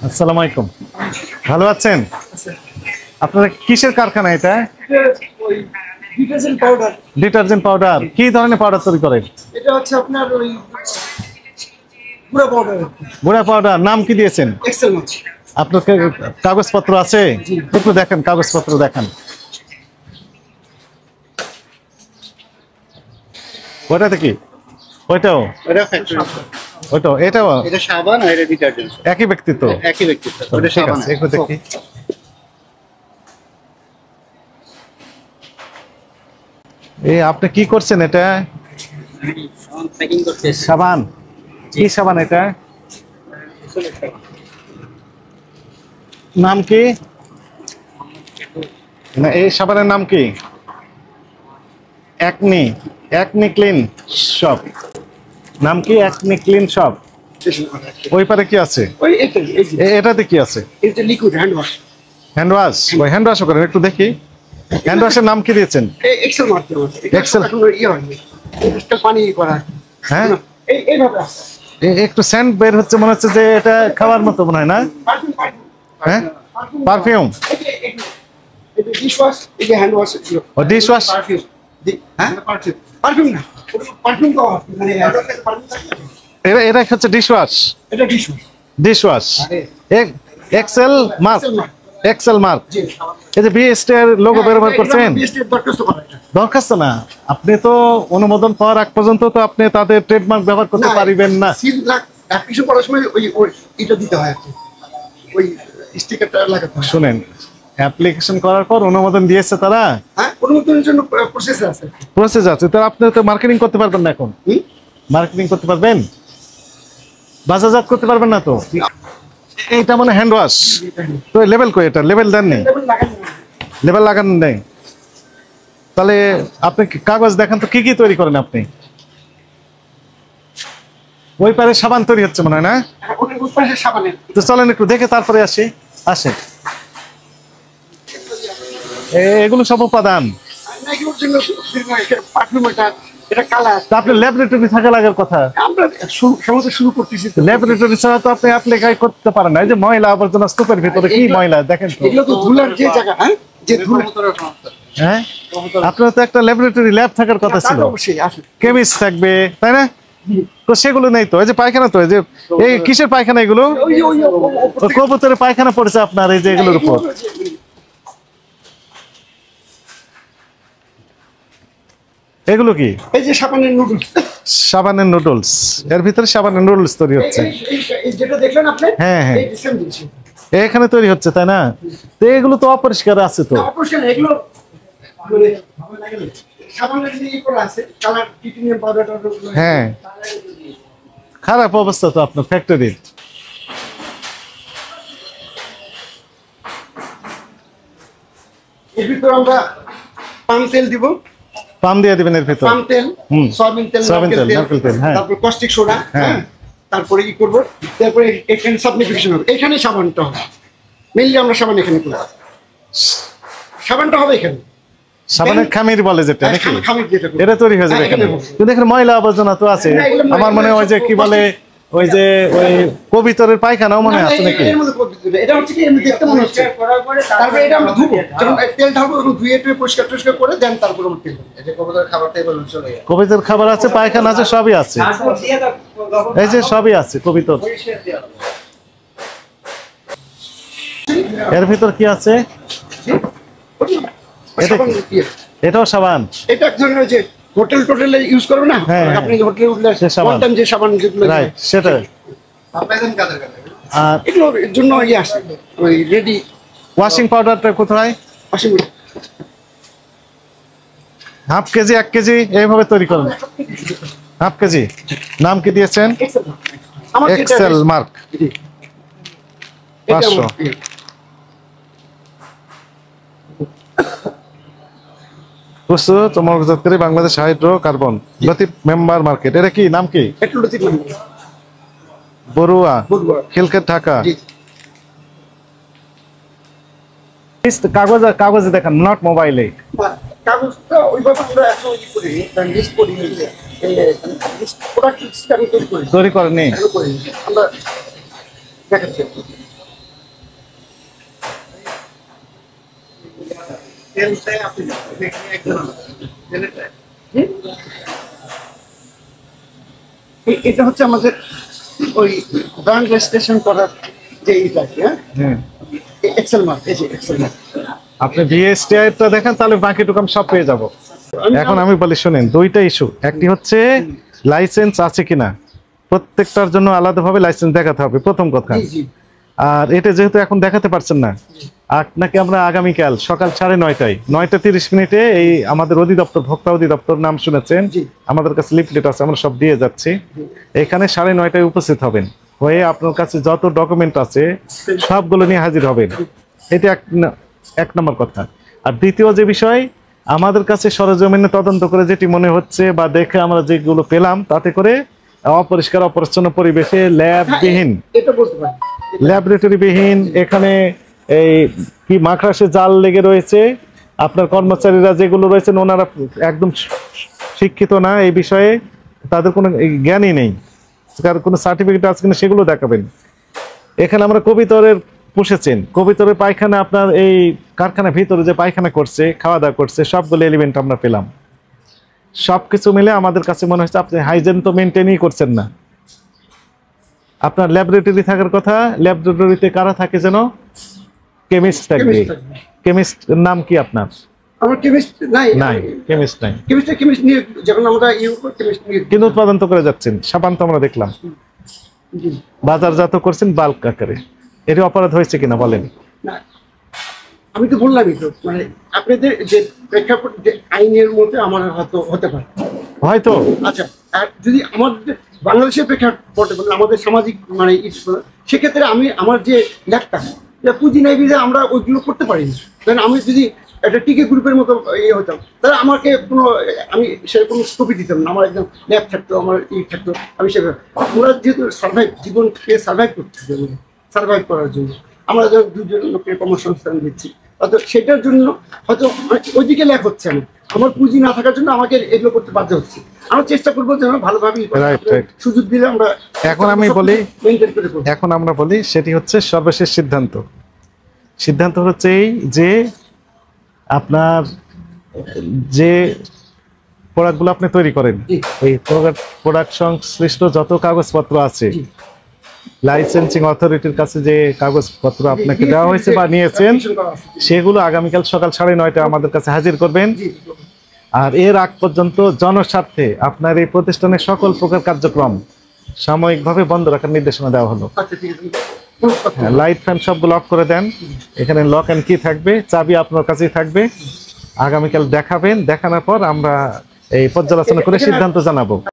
আসসালামু আলাইকুম। ভালো আছেন? আপনার কিসের কারখানা এটা? Detergent powder. Detergent powder. কি ধরনের পাউডার তৈরি করেন? এটা হচ্ছে আপনার ওই গুঁড়া পাউডার। গুঁড়া পাউডার। নাম কি দিয়েছেন? এক্সেল মাছ। আপনার কাগজপত্র আছে? একটু দেখেন, কাগজপত্র দেখান। ওটাতে কি? ওইটাও? এটা ফ্যাক্টরি। ওইটাও? এটাও? এটা সাবান আর এটা ডিটারজেন্ট। একই ব্যক্তিত্ব? একই ব্যক্তিত্ব। ওটা ঠিক সাবান। আছে, একটু দেখি। এই আপনি কি করছেন এটা? প্যাকিং করতে সাবান? কি সাবান এটা? নাম কি? না, এই সাবানের নাম কি? একনি। Acne clean shop. নাম কি? Acne clean shop. ওই পারে কি আছে? ওই এটা এই যে এটাতে কি আছে? এটা liquid hand wash. Hand wash? ওই হ্যান্ড ওয়াশও করেন, একটু দেখি। হ্যান্ড ওয়াশের নাম কি দিয়েছেন? এক্সেল মারতে হবে। এক্সেল? এখন ইয়ে হয়নি। এটা পানি করা। হ্যাঁ, এইভাবে আছে। একটু সেন্ট বের হচ্ছে, মনে হচ্ছে যে এটা খাওয়ার মতো মনে হয় না? পারফিউম হ্যাঁ, পারফিউম। এটা ডিশ ওয়াশ, এই যে হ্যান্ড ওয়াশ ছিল। ও ডিশ ওয়াশ? পারফিউম। হ্যাঁ পারফিউম। পারফিউম না। পারফিউম তো মানে পারফিউম থাকে। এটা হচ্ছে ডিশ ওয়াশ। এটা dish wash. Dish wash. Excel mark. Excel mark. জি। এই যে বিএসটি এর লোগো ব্যবহার করছেন? বিএসটি দরখাস্ত করা এটা। দরখাস্ত না, আপনি তো অনুমোদন পাওয়ার আগ পর্যন্ত তো আপনি তাদের ট্রেডমার্ক ব্যবহার করতে পারিবেন না। সিল অ্যাপ্লিকেশন করার সময় ওই এটা দিতে হয় আর কি। ওই স্টিকারটা লাগাতে হয়। শুনেন, অ্যাপ্লিকেশন করার পর অনুমোদন দিয়েছে তারা? হ্যাঁ, অনুমোদনের জন্য প্রসেস আছে। প্রসেস আছে, তো আপনি তো মার্কেটিং করতে পারবেন না এখন। মার্কেটিং করতে পারবেন? বাজারজাত করতে পারবেন না তো? এইটা মানে হ্যান্ড ওয়াশ। তো লেবেল কই? এটা লেবেল দেন নেই? লেবেল লাগানো নেই? তাহলে আপনি কাগজ দেখান তো, কি কি তৈরি করেন আপনি? ওই পারে সাবান তৈরি হচ্ছে মনে হয় না? ওই পাশে সাবানের। তো চলেন একটু দেখে তারপরে আসি। আসে এগুলো সব উপাদান। নাইকির জন্য পারফিউম এটা কালার। তা আপনি ল্যাবরেটরি থাকা লাগার কথা। আমরা সমস্যা শুরু করতেছি। ল্যাবরেটরি ছাড়া তো আপনি অ্যাপ্লাই করতে পারেন না। এই যে ময়লা আবর্জনা স্তূপের ভিতরে কি ময়লা দেখেন তো। এগুলো তো ধুলার যে জায়গা। হ্যাঁ, যে ধুলা। হ্যাঁ, আপনার তো একটা ল্যাবরেটরি ল্যাব থাকার কথা ছিল, অবশ্যই আসে। কেমিস্ট থাকবে, তাই না? তো সেগুলো নেই তো। এই যে পায়খানা, তো এই যে এই কিসের পায়খানা এগুলো? কবুতরের পায়খানা পড়েছে আপনার এই যে এগুলোর উপর। এগুলো কি? এই যে সাবানের নুডলস। সাবানের নুডলস? এর ভিতরে সাবানের নুডলস তৈরি হচ্ছে? যেটা দেখলেন আপনি, হ্যাঁ হ্যাঁ, এই সেম জিনিস এখানে তৈরি হচ্ছে, তাই না? তো এগুলো তো অপরিষ্কার আছে তো। অপরিষ্কার। এগুলো মানে সাবানের যে করা আছে কালার টিটিনিয়াম পাউডার। হ্যাঁ, খারাপ অবস্থা তো আপনার ফ্যাক্টরির। এর ভিতর আমরা পাম তেল দিব। পাম দিয়ে দিবেন এর ভিতর? পাম তেল, সয়াবিন তেল, নারকেল তেল। হ্যাঁ, তারপর কস্টিক সোডা। হ্যাঁ, তারপরে কি করব? তারপরে এখানে সাবলিফিকেশন হবে। এখানে সাবানটা হবে মেইনলি। আমরা সাবান এখানে করব। সাবানটা হবে এখানে। সাবানের খামির বলে যেটা নাকি? খামির যেটা এটা তৈরি হয়ে যাবে এখানে। কিন্তু এখানে ময়লা আবর্জনা তো আছে। আমার মনে হয় যে কি বলে, ওই যে ওই কবিতরের পায়খানাও মনে আছে নাকি? এর মধ্যে এটা হচ্ছে কি এমনি দেখতে মনে হচ্ছে। তারপরে এটা আমরা ধুবো, যখন তেল ঢালবো তখন ধুয়ে টুয়ে পরিষ্কার টরিষ্কার করে দেন, তারপরে আমরা তেল। এটা কবিতরের খাবারটাই বলে চলে যায়। কবিতর খাবার আছে, পায়খানা আছে, সবই আছে। এই যে সবই আছে কবিতর। এর ভিতর কি আছে? এটাও সাবান? এটা এক ধরনের যে হোটেল টোটেলে ইউজ করবে না, আপনি হোটেলে উঠলে ওয়ান টাইম যে সাবান যেগুলো, রাইট, সেটা। আর এগুলোর জন্য ইয়ে আসে ওই রেডি। ওয়াশিং পাউডারটা কোথায়? ওয়াশিং হাফ কেজি, 1 কেজি এইভাবে তৈরি করেন? Half kg. নাম কি দিয়েছেন? Excel mark. 500। প্রস্তুত তোমার Bangladesh hydrocarbon Latif member market. এটা কি নাম কি? বড়ুয়া, খিলক্ষেত, ঢাকা। কাগজে দেখান, নট মোবাইলে। কাগজটা ওইভাবে আমরা এখন ই করি, লিস্ট করি, প্রোডাক্ট লিস্ট আমি তৈরি করি। তৈরি করেননি? আমরা দেখাচ্ছি। তেলটাই আপনি দেখেন একদম তেলটা এটা হচ্ছে আমাদের ওই ব্র্যান্ড রেজিস্ট্রেশন করার যে এইটা আর কি, হ্যাঁ হুম। এক্সেল মার্ক, এই যে এক্সেল মার্ক। আপনি বিএসটিআইটা দেখেন, তাহলে বাকিটুকু আমি সব পেয়ে যাব। এখন আমি বলি শুনেন, দুইটা ইস্যু। একটি হচ্ছে লাইসেন্স আছে কিনা, প্রত্যেকটার জন্য আলাদাভাবে লাইসেন্স দেখাতে হবে, প্রথম কথা। জি জি আর এটা যেহেতু এখন দেখাতে পারছেন না, আপনাকে আমরা আগামীকাল সকাল 9:30টায় 9:30 এই আমাদের অধিদপ্তর, ভোক্তা অধিদপ্তর, নাম শুনেছেন, জি। আমাদের কাছে লিফলেট আছে, আমরা সব দিয়ে যাচ্ছি। এখানে 9:30টায় উপস্থিত হবেন, হয়ে আপনার কাছে যত ডকুমেন্ট আছে সবগুলো নিয়ে হাজির হবেন। এটা এক নম্বর কথা। আর দ্বিতীয় যে বিষয়, আমাদের কাছে সরেজমিনে তদন্ত করে যেটি মনে হচ্ছে বা দেখে আমরা যেগুলো পেলাম, তাতে করে অপরিষ্কার অপরিচ্ছন্ন পরিবেশে ল্যাববিহীন, এটা বলতে পারি। ল্যাবরেটরি বিহীন, এখানে এই কি মাকড়াসে জাল লেগে রয়েছে, আপনার কর্মচারীরা যেগুলো রয়েছেন ওনারা একদম শিক্ষিত না এই বিষয়ে, তাদের কোনো জ্ঞানই নেই, কার কোনো সার্টিফিকেট আছে কিনা সেগুলো দেখাবেন। এখানে আমরা কবিতরের পুষেছেন, কবিতরের পায়খানা আপনার এই কারখানার ভিতরে যে পায়খানা করছে, খাওয়া দাওয়া করছে, সবগুলো এলিমেন্ট আমরা পেলাম। সবকিছু মিলে আমাদের কাছে মনে হচ্ছে আপনি হাইজেন তো মেনটেনই করছেন না। আপনার ল্যাবরেটরি থাকার কথা, ল্যাবরেটরিতে কারা থাকে যেন? কেমিস্ট থাকবে। Chemist থাকবে। কেমিস্ট নাম কি আপনার? আমার কেমিস্ট নাই, নাই, কেমিস্ট নাই, কেমিস্ট নিয়ে যখন আমরা কেমিস্ট নিয়ে কিন্তু উৎপাদন তো করে যাচ্ছেন। সাবান তো আমরা দেখলাম জি বাজারজাত করছেন বাল্ক আকারে, এর অপরাধ হয়েছে কিনা বলেন? না, আমি তো বললামই তো, মানে আপনাদের যে প্রেক্ষাপট, যে আইনের মধ্যে আমার হয়তো হতে পারে। হয়তো আচ্ছা, আর যদি আমাদের বাংলাদেশের প্রেক্ষাপটে বলেন, আমাদের সামাজিক মানে সেক্ষেত্রে আমি আমার যে ল্যাবটা, পুঁজি নাই বিধে আমরা ওইগুলো করতে পারি না। কারণ আমি যদি একটা টিকে গ্রুপের মতো ইয়ে হতাম, তাহলে আমাকে কোনো, আমি সেরকম স্কোপই দিতাম না। আমার একদম ল্যাব থাকতো, আমার থাকতো, আমি সেভাবে, আমরা যেহেতু জীবনকে সার্ভাইভ করতে হবে, সার্ভাইভ করার জন্য আমরা যখন দুজন লোককে কর্মসংস্থান দিচ্ছি, হয়তো সেটার জন্য হয়তো ওইদিকে ল্যাক হচ্ছে। আমার পুঁজি না থাকার জন্য আমাকে এগুলো করতে বাধ্য হচ্ছে। আমরা চেষ্টা করবো যেন ভালোভাবেই Right. সুযোগ দিলে আমরা এখন আমি বলি, মেনটেন করে করবো। এখন আমরা বলি, সেটি হচ্ছে সর্বশেষ সিদ্ধান্ত। সিদ্ধান্ত হচ্ছে এই যে আপনার যে প্রোডাক্টগুলো আপনি তৈরি করেন, জি। এই প্রোডাক্ট সংশ্লিষ্ট যত কাগজপত্র আছে, জি। লাইসেন্সিং অথরিটির কাছে যে কাগজপত্র আপনাকে দেওয়া হয়েছে বা নিয়েছেন, সেগুলো আগামীকাল সকাল 9:30টায় আমাদের কাছে হাজির করবেন। জি, আর এর আগ পর্যন্ত জনস্বার্থে আপনার এই প্রতিষ্ঠানের সকল প্রকার কার্যক্রম সাময়িকভাবে বন্ধ রাখার নির্দেশনা দেওয়া হলো। আচ্ছা ঠিক আছে। কোনো কথা হ্যাঁ, লাইট ফ্যান সবগুলো অফ করে দেন। এখানে লক অ্যান্ড কি থাকবে, চাবি আপনার কাছেই থাকবে। আগামীকাল দেখাবেন, দেখানোর পর আমরা এই পর্যালোচনা করে সিদ্ধান্ত জানাবো।